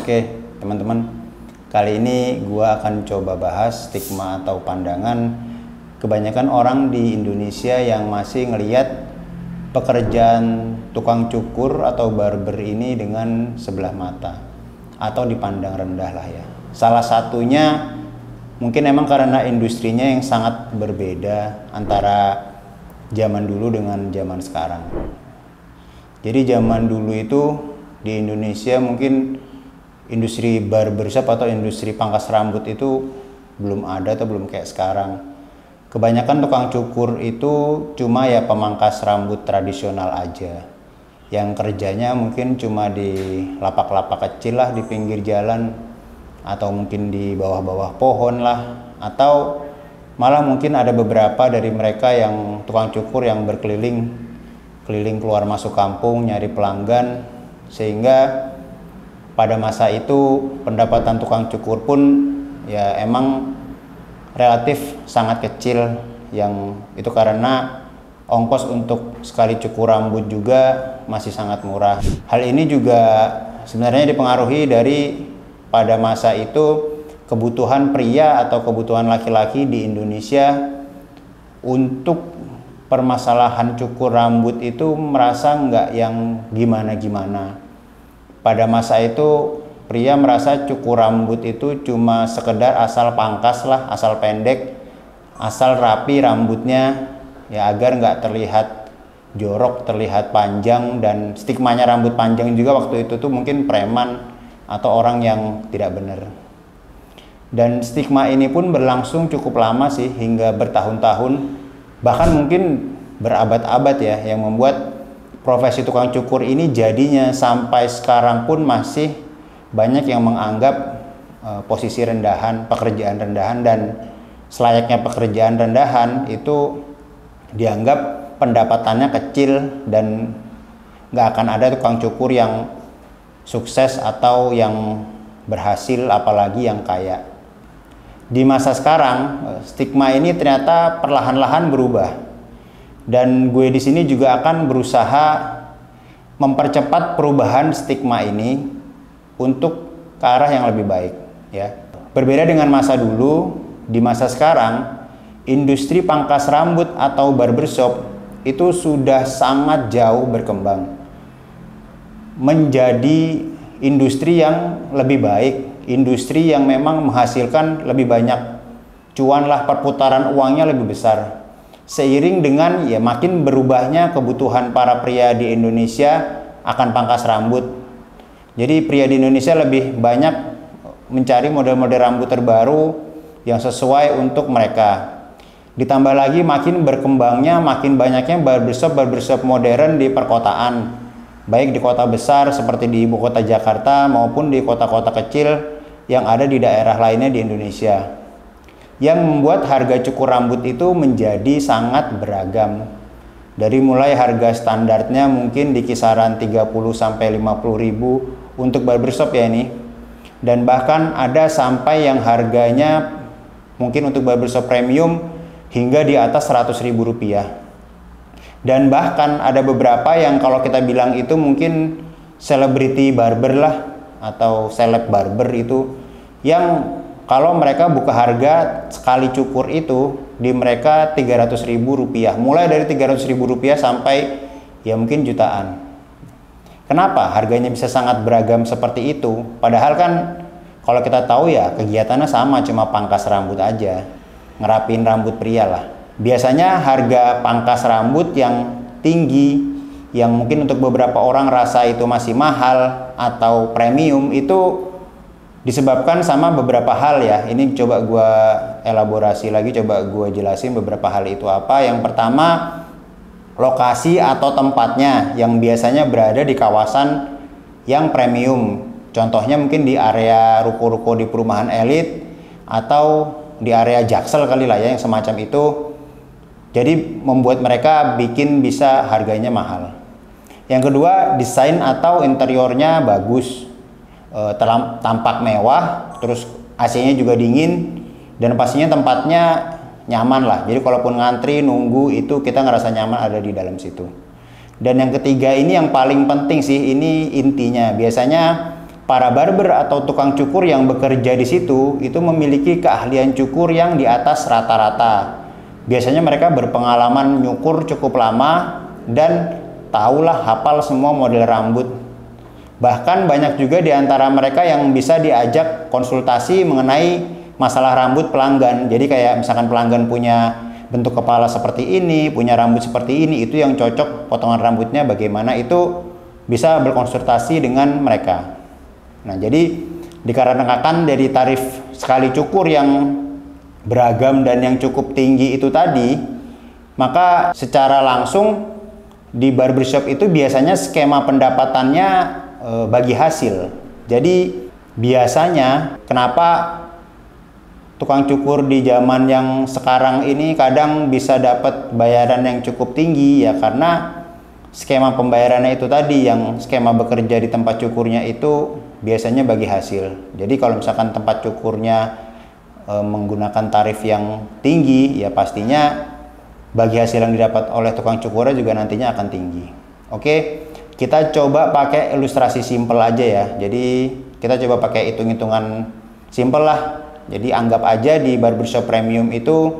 Oke, teman-teman. Kali ini gua akan coba bahas stigma atau pandangan kebanyakan orang di Indonesia yang masih ngelihat pekerjaan tukang cukur atau barber ini dengan sebelah mata atau dipandang rendah lah ya. Salah satunya mungkin emang karena industrinya yang sangat berbeda antara zaman dulu dengan zaman sekarang. Jadi zaman dulu itu di Indonesia mungkin industri barbershop atau industri pangkas rambut itu belum ada atau belum kayak sekarang. Kebanyakan tukang cukur itu cuma ya pemangkas rambut tradisional aja, yang kerjanya mungkin cuma di lapak-lapak kecil lah di pinggir jalan, atau mungkin di bawah-bawah pohon lah, atau malah mungkin ada beberapa dari mereka yang tukang cukur yang berkeliling keluar masuk kampung nyari pelanggan, sehingga pada masa itu pendapatan tukang cukur pun ya emang relatif sangat kecil, yang itu karena ongkos untuk sekali cukur rambut juga masih sangat murah. Hal ini juga sebenarnya dipengaruhi dari pada masa itu kebutuhan pria atau kebutuhan laki-laki di Indonesia untuk permasalahan cukur rambut itu merasa nggak yang gimana-gimana. Pada masa itu pria merasa cukur rambut itu cuma sekedar asal pangkas lah, asal pendek, asal rapi rambutnya ya agar nggak terlihat jorok, terlihat panjang, dan stigmanya rambut panjang juga waktu itu tuh mungkin preman atau orang yang tidak benar. Dan stigma ini pun berlangsung cukup lama sih, hingga bertahun-tahun, bahkan mungkin berabad-abad ya, yang membuat profesi tukang cukur ini jadinya sampai sekarang pun masih banyak yang menganggap posisi rendahan, pekerjaan rendahan, dan selayaknya pekerjaan rendahan itu dianggap pendapatannya kecil dan nggak akan ada tukang cukur yang sukses atau yang berhasil, apalagi yang kaya. Di masa sekarang stigma ini ternyata perlahan-lahan berubah. Dan gue di sini juga akan berusaha mempercepat perubahan stigma ini untuk ke arah yang lebih baik ya. Berbeda dengan masa dulu, di masa sekarang industri pangkas rambut atau barbershop itu sudah sangat jauh berkembang menjadi industri yang lebih baik, industri yang memang menghasilkan lebih banyak cuan lah, perputaran uangnya lebih besar. Seiring dengan ya makin berubahnya kebutuhan para pria di Indonesia akan pangkas rambut. Jadi pria di Indonesia lebih banyak mencari model-model rambut terbaru yang sesuai untuk mereka. Ditambah lagi makin berkembangnya, makin banyaknya barbershop modern di perkotaan, baik di kota besar seperti di ibu kota Jakarta maupun di kota-kota kecil yang ada di daerah lainnya di Indonesia, yang membuat harga cukur rambut itu menjadi sangat beragam. Dari mulai harga standarnya mungkin di kisaran 30 sampai 50 ribu untuk barbershop ya ini. Dan bahkan ada sampai yang harganya mungkin untuk barbershop premium hingga di atas 100 ribu rupiah. Dan bahkan ada beberapa yang kalau kita bilang itu mungkin celebrity barber lah atau seleb barber itu, yang kalau mereka buka harga sekali cukur itu di mereka 300 ribu rupiah, mulai dari 300 ribu rupiah sampai ya mungkin jutaan. Kenapa harganya bisa sangat beragam seperti itu? Padahal kan kalau kita tahu ya kegiatannya sama, cuma pangkas rambut aja, ngerapin rambut pria lah. Biasanya harga pangkas rambut yang tinggi, yang mungkin untuk beberapa orang rasa itu masih mahal atau premium, itu disebabkan sama beberapa hal ya. Ini coba gue elaborasi lagi, coba gue jelasin beberapa hal itu apa. Yang pertama, lokasi atau tempatnya yang biasanya berada di kawasan yang premium. Contohnya mungkin di area ruko-ruko di perumahan elit atau di area Jaksel kali lah ya, yang semacam itu. Jadi membuat mereka bikin bisa harganya mahal. Yang kedua, desain atau interiornya bagus, tampak mewah, terus AC-nya juga dingin, dan pastinya tempatnya nyaman lah. Jadi kalaupun ngantri nunggu itu kita ngerasa nyaman ada di dalam situ. Dan yang ketiga ini yang paling penting sih, ini intinya. Biasanya para barber atau tukang cukur yang bekerja di situ itu memiliki keahlian cukur yang di atas rata-rata. Biasanya mereka berpengalaman nyukur cukup lama dan tahulah hafal semua model rambut. Bahkan banyak juga di antara mereka yang bisa diajak konsultasi mengenai masalah rambut pelanggan. Jadi kayak misalkan pelanggan punya bentuk kepala seperti ini, punya rambut seperti ini, itu yang cocok potongan rambutnya bagaimana, itu bisa berkonsultasi dengan mereka. Nah, jadi dikarenakan dari tarif sekali cukur yang beragam dan yang cukup tinggi itu tadi, maka secara langsung di barbershop itu biasanya skema pendapatannya bagi hasil. Jadi biasanya kenapa tukang cukur di zaman yang sekarang ini kadang bisa dapat bayaran yang cukup tinggi, ya karena skema pembayarannya itu tadi, yang skema bekerja di tempat cukurnya itu biasanya bagi hasil. Jadi kalau misalkan tempat cukurnya menggunakan tarif yang tinggi, ya pastinya bagi hasil yang didapat oleh tukang cukurnya juga nantinya akan tinggi. Oke, kita coba pakai ilustrasi simple aja ya. Jadi kita coba pakai hitung-hitungan simple lah. Jadi anggap aja di barbershop premium itu,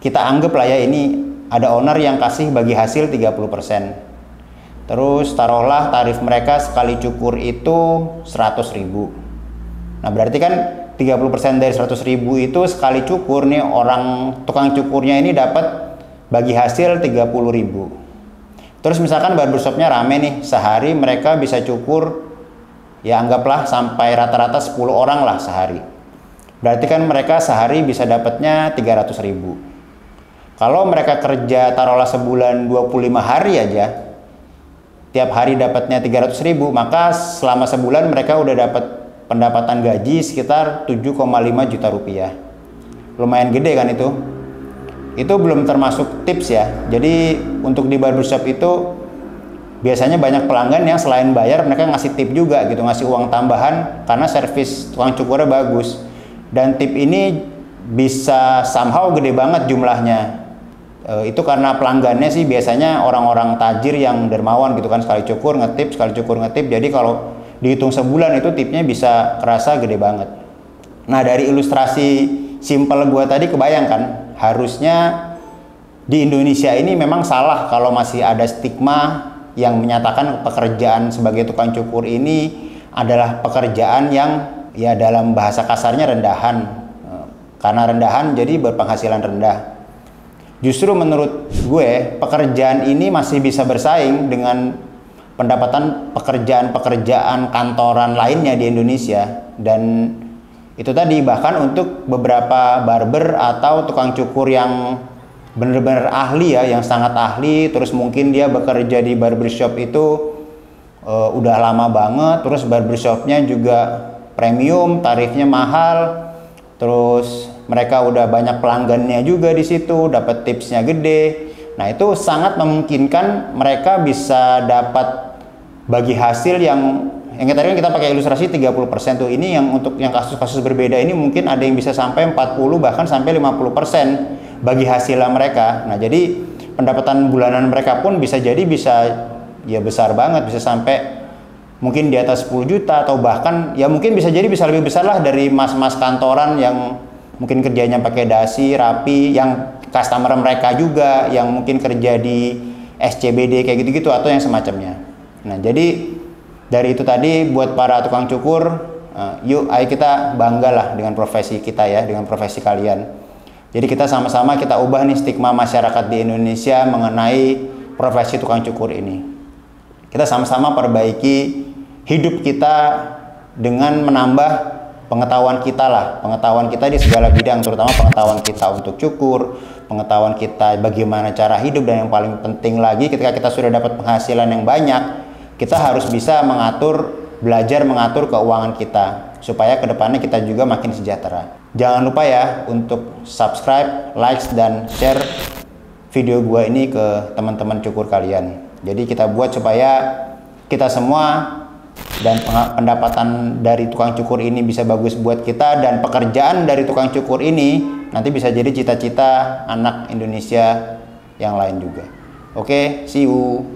kita anggap lah ya, ini ada owner yang kasih bagi hasil 30%. Terus taruhlah tarif mereka sekali cukur itu 100.000. Nah, berarti kan 30% dari 100.000 itu sekali cukur nih, orang tukang cukurnya ini dapat bagi hasil 30.000. Terus misalkan barbershopnya rame nih, sehari mereka bisa cukur ya anggaplah sampai rata-rata 10 orang lah sehari. Berarti kan mereka sehari bisa dapatnya 300.000. Kalau mereka kerja taruhlah sebulan 25 hari aja, tiap hari dapatnya 300.000, maka selama sebulan mereka udah dapat pendapatan gaji sekitar 7,5 juta rupiah. Lumayan gede kan itu? Itu belum termasuk tips ya. Jadi untuk di barbershop itu biasanya banyak pelanggan yang selain bayar mereka ngasih tip juga gitu, ngasih uang tambahan karena servis tukang cukurnya bagus. Dan tip ini bisa somehow gede banget jumlahnya. Itu karena pelanggannya sih biasanya orang-orang tajir yang dermawan gitu kan, sekali cukur ngetip, sekali cukur ngetip. Jadi kalau dihitung sebulan itu tipnya bisa kerasa gede banget. Nah, dari ilustrasi simple gua tadi kebayangkan, harusnya di Indonesia ini memang salah kalau masih ada stigma yang menyatakan pekerjaan sebagai tukang cukur ini adalah pekerjaan yang ya dalam bahasa kasarnya rendahan. Karena rendahan jadi berpenghasilan rendah. Justru menurut gue pekerjaan ini masih bisa bersaing dengan pendapatan pekerjaan-pekerjaan kantoran lainnya di Indonesia. Dan itu tadi, bahkan untuk beberapa barber atau tukang cukur yang benar-benar ahli ya, yang sangat ahli, terus mungkin dia bekerja di barbershop itu udah lama banget, terus barbershopnya juga premium, tarifnya mahal, terus mereka udah banyak pelanggannya juga di situ, dapat tipsnya gede. Nah, itu sangat memungkinkan mereka bisa dapat bagi hasil yang tadi kan kita pakai ilustrasi 30% tuh. Ini yang untuk yang kasus-kasus berbeda ini mungkin ada yang bisa sampai 40 bahkan sampai 50% bagi hasil mereka. Nah, jadi pendapatan bulanan mereka pun bisa ya besar banget, bisa sampai mungkin di atas 10 juta atau bahkan ya mungkin bisa jadi bisa lebih besar lah dari mas-mas kantoran yang mungkin kerjanya pakai dasi, rapi, yang customer mereka juga yang mungkin kerja di SCBD kayak gitu-gitu atau yang semacamnya. Nah, jadi dari itu tadi buat para tukang cukur, ayo kita banggalah dengan profesi kita ya, dengan profesi kalian. Jadi kita sama-sama kita ubah nih stigma masyarakat di Indonesia mengenai profesi tukang cukur ini. Kita sama-sama perbaiki hidup kita dengan menambah pengetahuan kita lah, pengetahuan kita di segala bidang, terutama pengetahuan kita untuk cukur, pengetahuan kita bagaimana cara hidup, dan yang paling penting lagi ketika kita sudah dapat penghasilan yang banyak, kita harus bisa belajar mengatur keuangan kita supaya kedepannya kita juga makin sejahtera. Jangan lupa ya untuk subscribe, like, dan share video gua ini ke teman-teman cukur kalian. Jadi kita buat supaya kita semua dan pendapatan dari tukang cukur ini bisa bagus buat kita, dan pekerjaan dari tukang cukur ini nanti bisa jadi cita-cita anak Indonesia yang lain juga. Oke, see you.